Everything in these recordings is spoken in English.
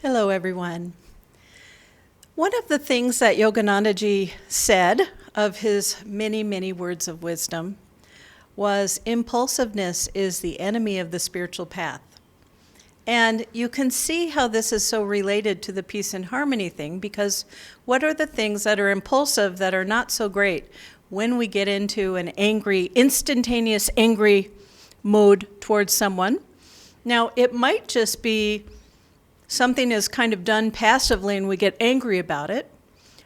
Hello, everyone. One of the things that Yoganandaji said of his many, many words of wisdom was impulsiveness is the enemy of the spiritual path. And you can see how this is so related to the peace and harmony thing, because what are the things that are impulsive that are not so great when we get into an angry, instantaneous angry mode towards someone? Now, it might just be something is kind of done passively and we get angry about it.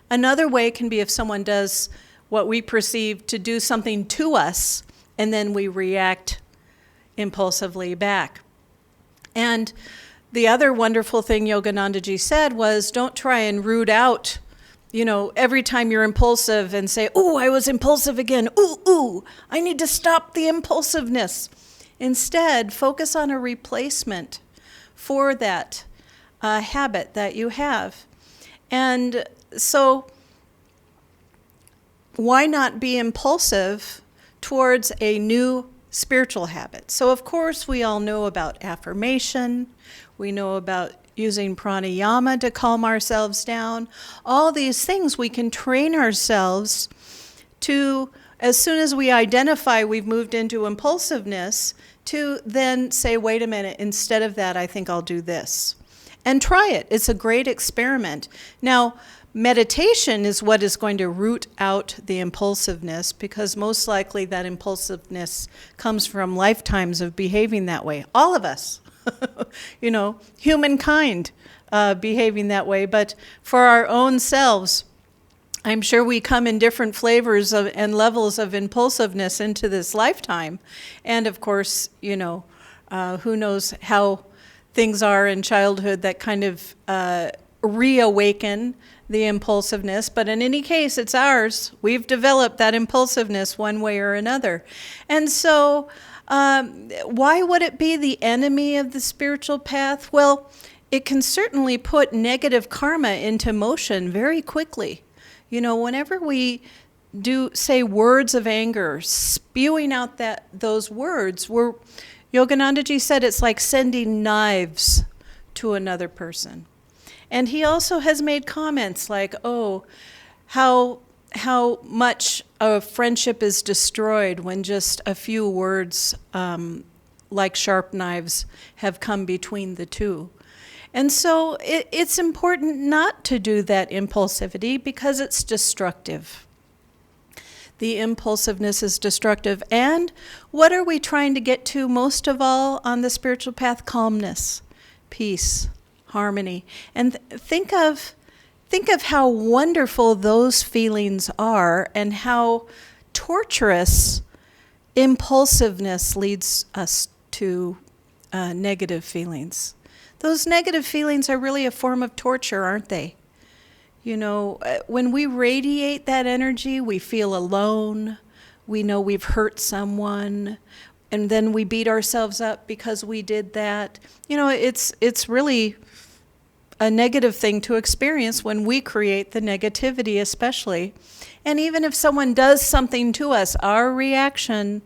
Another way can be if someone does what we perceive to do something to us, and then we react impulsively back. And the other wonderful thing Yoganandaji said was, don't try and root out, every time you're impulsive and say, "Ooh, I was impulsive again. Ooh, I need to stop the impulsiveness." Instead, focus on a replacement for that habit that you have. And so why not be impulsive towards a new spiritual habit? So of course we all know about affirmation. We know about using pranayama to calm ourselves down. All these things we can train ourselves to, as soon as we identify we've moved into impulsiveness, to then say, wait a minute, instead of that, I think I'll do this. And try it. It's a great experiment. Now, meditation is what is going to root out the impulsiveness, because most likely that impulsiveness comes from lifetimes of behaving that way. All of us, humankind behaving that way. But for our own selves, I'm sure we come in different flavors and levels of impulsiveness into this lifetime. And of course, who knows how things are in childhood that kind of reawaken the impulsiveness. But in any case, it's ours. We've developed that impulsiveness one way or another. And so why would it be the enemy of the spiritual path? Well, it can certainly put negative karma into motion very quickly. Whenever we do say words of anger, spewing out those words, Yoganandaji said it's like sending knives to another person. And he also has made comments like, how much a friendship is destroyed when just a few words like sharp knives have come between the two. And so it's important not to do that impulsivity because it's destructive. The impulsiveness is destructive. And what are we trying to get to most of all on the spiritual path? Calmness, peace, harmony. And think of how wonderful those feelings are and how torturous impulsiveness leads us to negative feelings. Those negative feelings are really a form of torture, aren't they? When we radiate that energy, we feel alone. We know we've hurt someone, and then we beat ourselves up because we did that. It's really a negative thing to experience when we create the negativity, especially. And even if someone does something to us, our reaction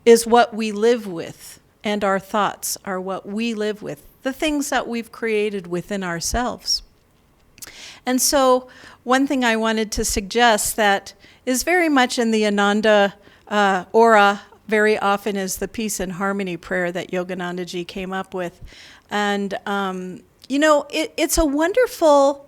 is what we live with, and our thoughts are what we live with, the things that we've created within ourselves. And so one thing I wanted to suggest that is very much in the Ananda aura very often is the peace and harmony prayer that Yoganandaji came up with. And, it's a wonderful,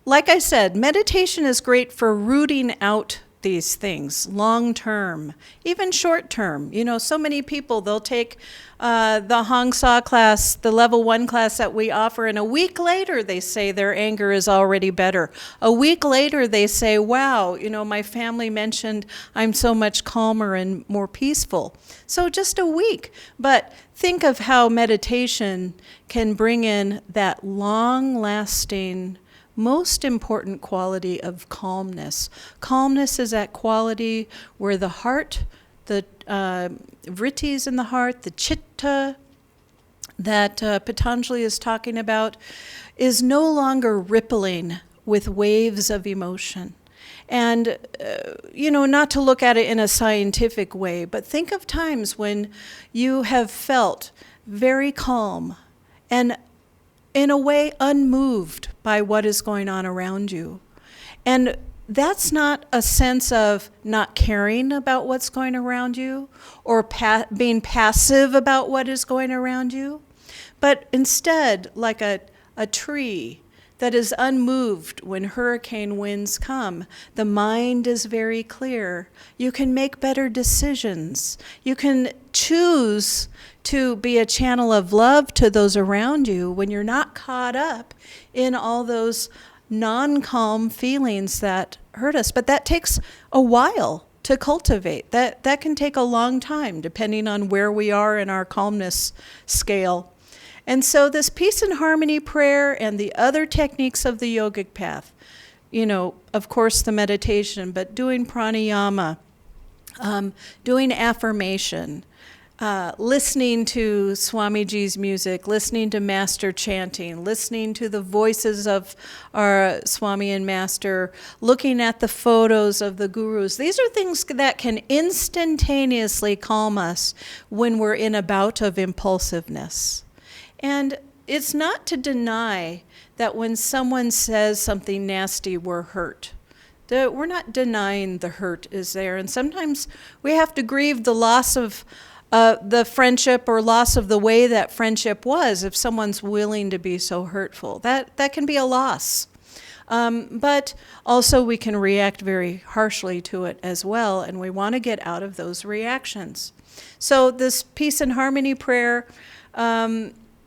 like I said, meditation is great for rooting out these things long term, even short term. So many people, they'll take the Hong Sa class, the level 1 class that we offer, and a week later they say their anger is already better. A week later they say, wow, my family mentioned I'm so much calmer and more peaceful. So just a week. But think of how meditation can bring in that long-lasting, most important quality of calmness. Calmness is that quality where the heart, the vrittis in the heart, the chitta that Patanjali is talking about, is no longer rippling with waves of emotion. And, not to look at it in a scientific way, but think of times when you have felt very calm and in a way, unmoved by what is going on around you. And that's not a sense of not caring about what's going around you or being passive about what is going around you, but instead like a tree that is unmoved when hurricane winds come. The mind is very clear. You can make better decisions. You can choose to be a channel of love to those around you when you're not caught up in all those non-calm feelings that hurt us. But that takes a while to cultivate. That can take a long time, depending on where we are in our calmness scale. And so this peace and harmony prayer and the other techniques of the yogic path, of course the meditation, but doing pranayama, doing affirmation, listening to Swamiji's music, listening to Master chanting, listening to the voices of our Swami and Master, looking at the photos of the gurus. These are things that can instantaneously calm us when we're in a bout of impulsiveness. And it's not to deny that when someone says something nasty, we're hurt. We're not denying the hurt is there. And sometimes we have to grieve the loss of the friendship or loss of the way that friendship was if someone's willing to be so hurtful. That can be a loss. But also we can react very harshly to it as well, and we want to get out of those reactions. So this peace and harmony prayer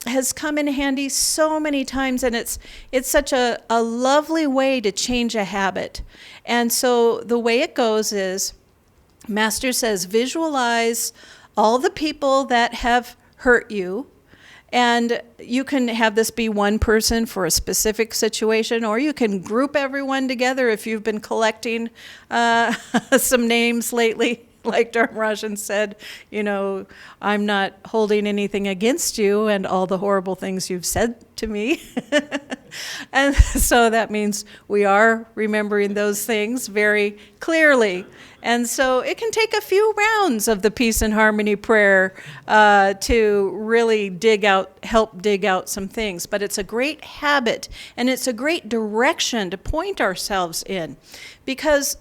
has come in handy so many times, and it's such a lovely way to change a habit. And so the way it goes is, Master says, visualize all the people that have hurt you, and you can have this be one person for a specific situation, or you can group everyone together if you've been collecting some names lately. Like Dharmarajan said, I'm not holding anything against you and all the horrible things you've said to me. And so that means we are remembering those things very clearly. And so it can take a few rounds of the peace and harmony prayer to really help dig out some things. But it's a great habit, and it's a great direction to point ourselves in, because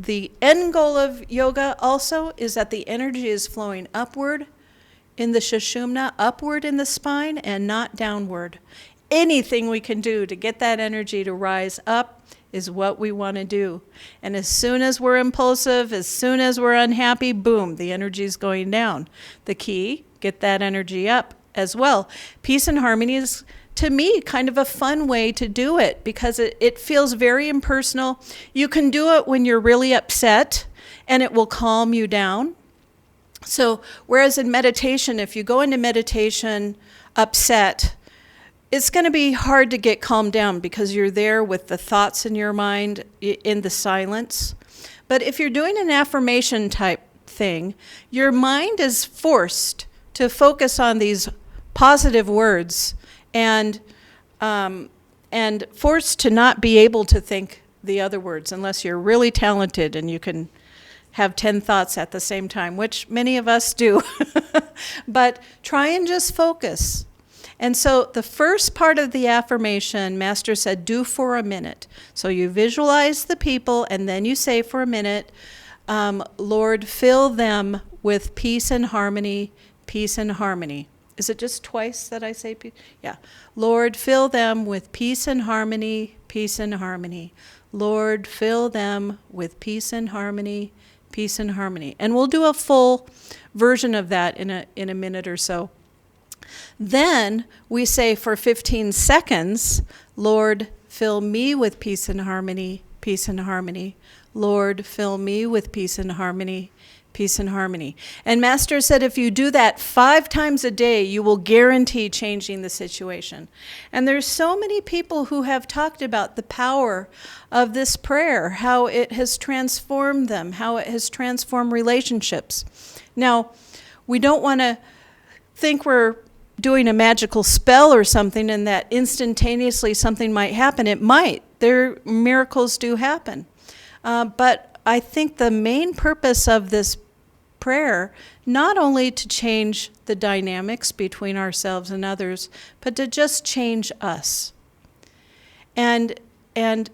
the end goal of yoga also is that the energy is flowing upward in the sushumna, upward in the spine, and not downward. Anything we can do to get that energy to rise up is what we want to do. And as soon as we're impulsive, as soon as we're unhappy, boom, the energy's going down. The key, get that energy up as well. Peace and harmony is, to me, kind of a fun way to do it, because it feels very impersonal. You can do it when you're really upset, and it will calm you down. So whereas in meditation, if you go into meditation upset, it's going to be hard to get calmed down because you're there with the thoughts in your mind in the silence. But if you're doing an affirmation type thing, your mind is forced to focus on these positive words and forced to not be able to think the other words unless you're really talented and you can have 10 thoughts at the same time, which many of us do. But try and just focus. And so the first part of the affirmation, Master said, do for a minute. So you visualize the people, and then you say for a minute, Lord, fill them with peace and harmony, peace and harmony. Is it just twice that I say peace? Yeah. Lord, fill them with peace and harmony, peace and harmony. Lord, fill them with peace and harmony, peace and harmony. And we'll do a full version of that in a minute or so. Then we say for 15 seconds, Lord, fill me with peace and harmony, peace and harmony. Lord, fill me with peace and harmony, peace and harmony. And Master said if you do that 5 times a day, you will guarantee changing the situation. And there's so many people who have talked about the power of this prayer, how it has transformed them, how it has transformed relationships. Now, we don't want to think we're doing a magical spell or something and that instantaneously something might happen. It might. Miracles do happen. But I think the main purpose of this prayer, not only to change the dynamics between ourselves and others, but to just change us. And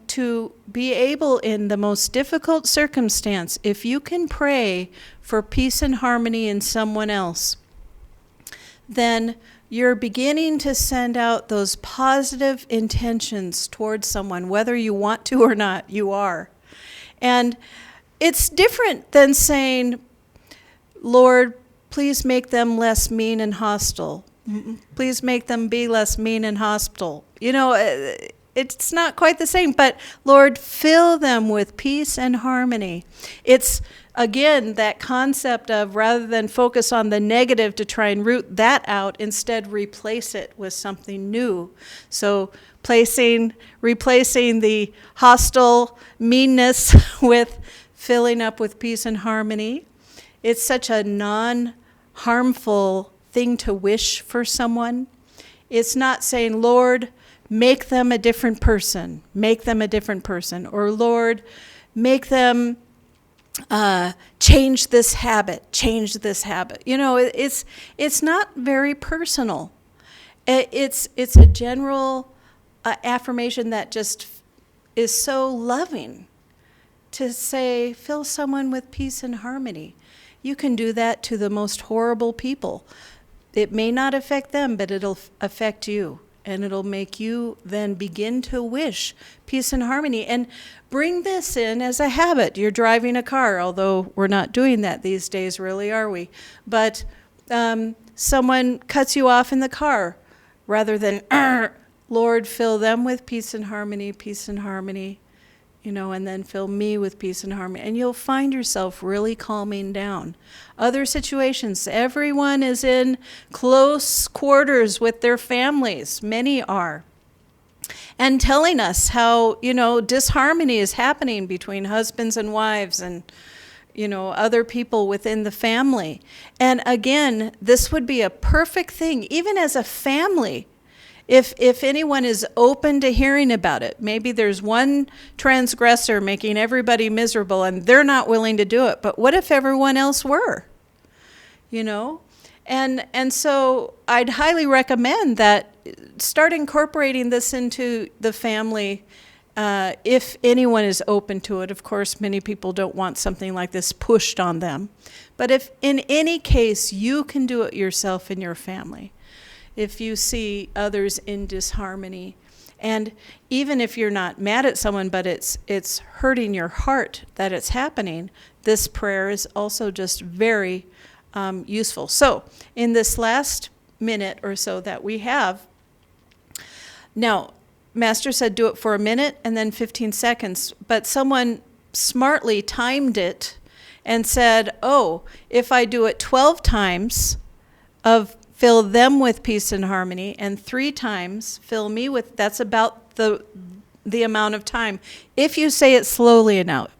to be able, in the most difficult circumstance, if you can pray for peace and harmony in someone else, then you're beginning to send out those positive intentions towards someone, whether you want to or not, you are. And it's different than saying, Lord, please make them less mean and hostile. Please make them be less mean and hostile. It's not quite the same, but Lord, fill them with peace and harmony. It's, again, that concept of, rather than focus on the negative to try and root that out, instead replace it with something new. So replacing the hostile meanness with filling up with peace and harmony. It's such a non-harmful thing to wish for someone. It's not saying, Lord, make them a different person. Make them a different person. Or, Lord, make them change this habit. Change this habit. It's not very personal. It's a general affirmation that just is so loving to say, fill someone with peace and harmony. You can do that to the most horrible people. It may not affect them, but it'll affect you. And it'll make you then begin to wish peace and harmony. And bring this in as a habit. You're driving a car, although we're not doing that these days, really, are we? But someone cuts you off in the car, rather than, Lord, fill them with peace and harmony, and then fill me with peace and harmony. And you'll find yourself really calming down. Other situations, everyone is in close quarters with their families. Many are. And telling us how, disharmony is happening between husbands and wives and, other people within the family. And again, this would be a perfect thing, even as a family. If anyone is open to hearing about it, maybe there's one transgressor making everybody miserable and they're not willing to do it. But what if everyone else were? And so I'd highly recommend that start incorporating this into the family if anyone is open to it. Of course, many people don't want something like this pushed on them. But if in any case you can do it yourself in your family, if you see others in disharmony, and even if you're not mad at someone, but it's hurting your heart that it's happening, this prayer is also just very useful. So in this last minute or so that we have, now, Master said do it for a minute and then 15 seconds, but someone smartly timed it and said, if I do it 12 times of fill them with peace and harmony, and 3 times fill me with, that's about the amount of time. If you say it slowly enough.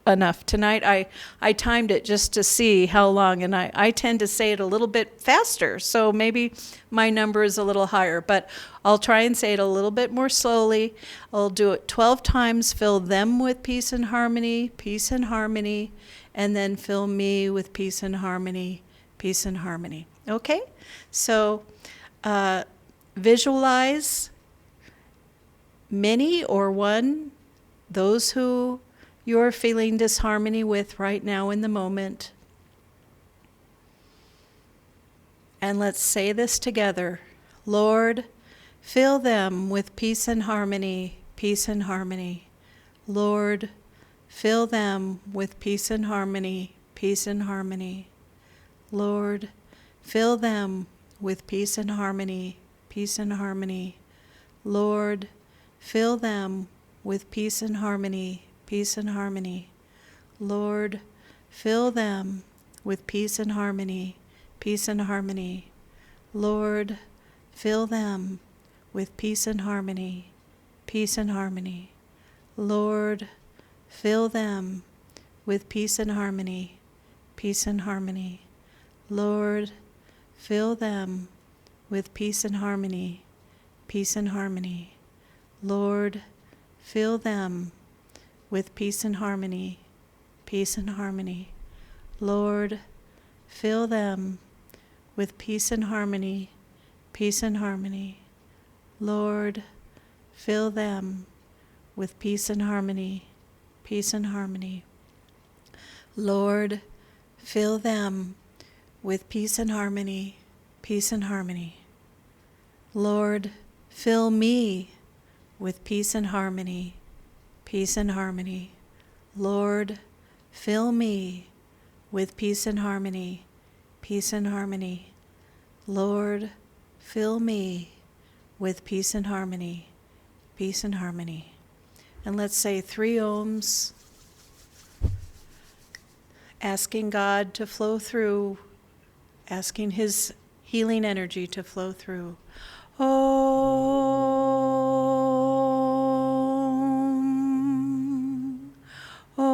Tonight I timed it just to see how long, and I tend to say it a little bit faster, so maybe my number is a little higher, but I'll try and say it a little bit more slowly. I'll do it 12 times, fill them with peace and harmony, and then fill me with peace and harmony. Okay? So visualize many or one, those who you're feeling disharmony with right now in the moment. And let's say this together. Lord, fill them with peace and harmony. Lord, fill them with peace and harmony. Lord, fill them with peace and harmony. Lord, fill them with peace and harmony. Lord, fill them with peace and harmony. Lord, fill them with peace and harmony. Lord, fill them with peace and harmony. Lord, fill them with peace and harmony. Lord, fill them with peace and harmony. Lord, fill them with peace and harmony, peace and harmony. Lord, fill them with peace and harmony, peace and harmony. Lord, fill them with peace and harmony, peace and harmony. Lord, fill me with peace and harmony, peace and harmony. Lord, fill me with peace and harmony, peace and harmony. Lord, fill me with peace and harmony, peace and harmony. And let's say 3 ohms, asking God to flow through, asking His healing energy to flow through. Om. Om.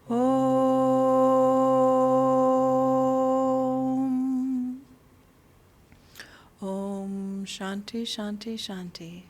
Om. Om. Shanti, Shanti, Shanti.